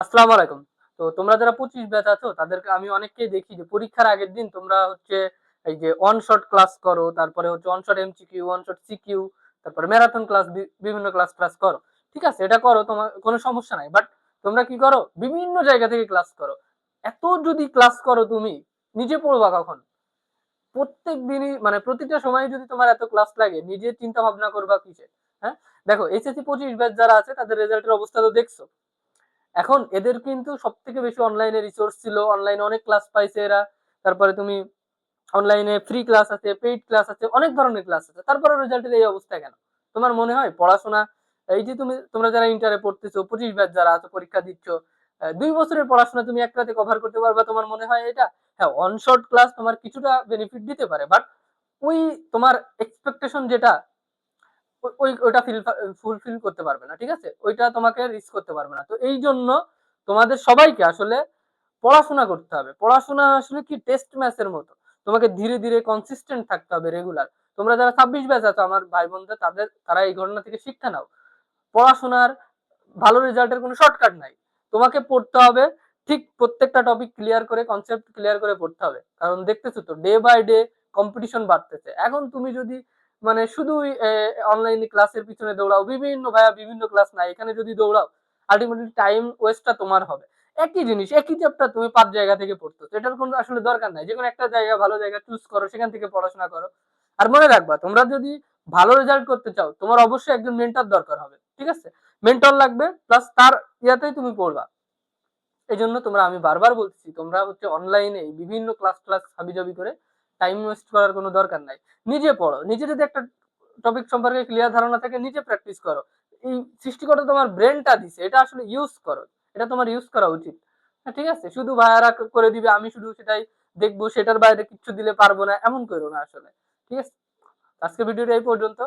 আসসালামু আলাইকুম। তো তোমরা যারা 25 ব্যাচ আছো তাদেরকে আমি অনেককেই দেখি যে পরীক্ষার আগের দিন তোমরা হচ্ছে এই যে অন শট ক্লাস করো, তারপরে হচ্ছে on shot MCQ, on shot CQ, তারপরে ম্যারাথন ক্লাস বিভিন্ন ক্লাস করো। ঠিক আছে, এটা করো, তোমার কোনো সমস্যা নাই। বাট তোমরা কি করো? বিভিন্ন জায়গা থেকে ক্লাস করো। এত যদি ক্লাস করো তুমি নিজে পড়বা কখন? প্রত্যেক দিনই মানে প্রতিটা সময় যদি তোমার এত ক্লাস লাগে নিজে চিন্তা ভাবনা করবা কিসে? হ্যাঁ? দেখো এইচএসসি 25 ব্যাচ যারা আছে তাদের রেজাল্টের অবস্থা তো দেখছো। এখন এদের কিন্তু সবথেকে বেশি অনলাইনে রিসোর্স ছিল, অনলাইনে অনেক ক্লাস পাইছে এরা। তারপরে তুমি অনলাইনে ফ্রি ক্লাস আছে, পেইড ক্লাস আছে, অনেক ধরনের ক্লাস আছে। তারপরে রেজাল্টের এই অবস্থা কেন? তোমার মনে হয় পড়াশোনা এই যে তোমরা যারা ইন্টারে পড়তেছো, 25 ব্যাচ যারা আছো পরীক্ষা দিচ্ছ, 2 বছরের পড়াশোনা তুমি এক রাতে কভার করতে পারবা তোমার মনে হয় এটা? হ্যাঁ, অন শর্ট ক্লাস তোমার কিছুটা বেনিফিট দিতে পারে। বাট ওই তোমার এক্সপেকটেশন যেটা ওইটা ফুলফিল করতে পারবে না। ঠিক আছে, ওইটা তোমাকে রিচ করতে পারবে না। তো এই জন্য তোমাদের সবাইকে আসলে পড়াশোনা করতে হবে। পড়াশোনা আসলে কি টেস্ট ম্যাচের মতো, তোমাকে ধীরে ধীরে কনসিস্টেন্ট থাকতে হবে, রেগুলার। তোমরা যারা 26 ব্যাচ আছো আমার ভাই বোনদের, তারা এই ঘটনা থেকে শিক্ষা নাও। পড়াশোনার ভালো রেজাল্টের কোনো শর্টকাট নাই। তোমাকে পড়তে হবে, ঠিক প্রত্যেকটা টপিক ক্লিয়ার করে, কনসেপ্ট ক্লিয়ার করে পড়তে হবে। কারণ দেখতেছো তো ডে বাই ডে কম্পিটিশন বাড়তেছে। এখন তুমি যদি মানে শুধুই অনলাইনে ক্লাসের পিছনে দৌড়াও, বিভিন্ন ভাইয়া বিভিন্ন ক্লাস নাই এখানে যদি দৌড়াও, আলটিমেটলি টাইম ওয়েস্টটা তোমার হবে। একই জিনিস, একই চ্যাপ্টার তুমি 5 জায়গা থেকে পড়তেছো, এটার কোনো আসলে দরকার নাই। যে কোনো একটা জায়গা, ভালো জায়গা চুজ করো, সেখান থেকে পড়াশোনা করো। আর মনে রাখবা, তোমরা যদি ভালো রেজাল্ট করতে চাও তোমার অবশ্যই একজন মেন্টর দরকার হবে। ঠিক আছে, মেন্টর লাগবে, প্লাস তার ইয়াতেই তুমি পড়বা। এই জন্য আমি বারবার বলছি, তোমরা হচ্ছে অনলাইনে বিভিন্ন ক্লাস হাবিজাবি করে টাইম ওয়েস্ট করার কোনো দরকার নাই। নিজে পড়ো, নিজে যদি একটা টপিক সম্পর্কে ক্লিয়ার ধারণা থাকে নিজে প্র্যাকটিস করো। এই সৃষ্টিকর্তা তোমার ব্রেনটা দিছে, এটা আসলে ইউজ করো, এটা তোমার ইউজ করা উচিত। হ্যাঁ, ঠিক আছে, শুধু ভাইয়ারা করে দিবে আমি শুধু সেটাই দেখবো, সেটার বাইরে কিচ্ছু দিলে পারবো না, এমন করো না আসলে। ঠিক আছে, আজকে ভিডিওটা এই পর্যন্ত।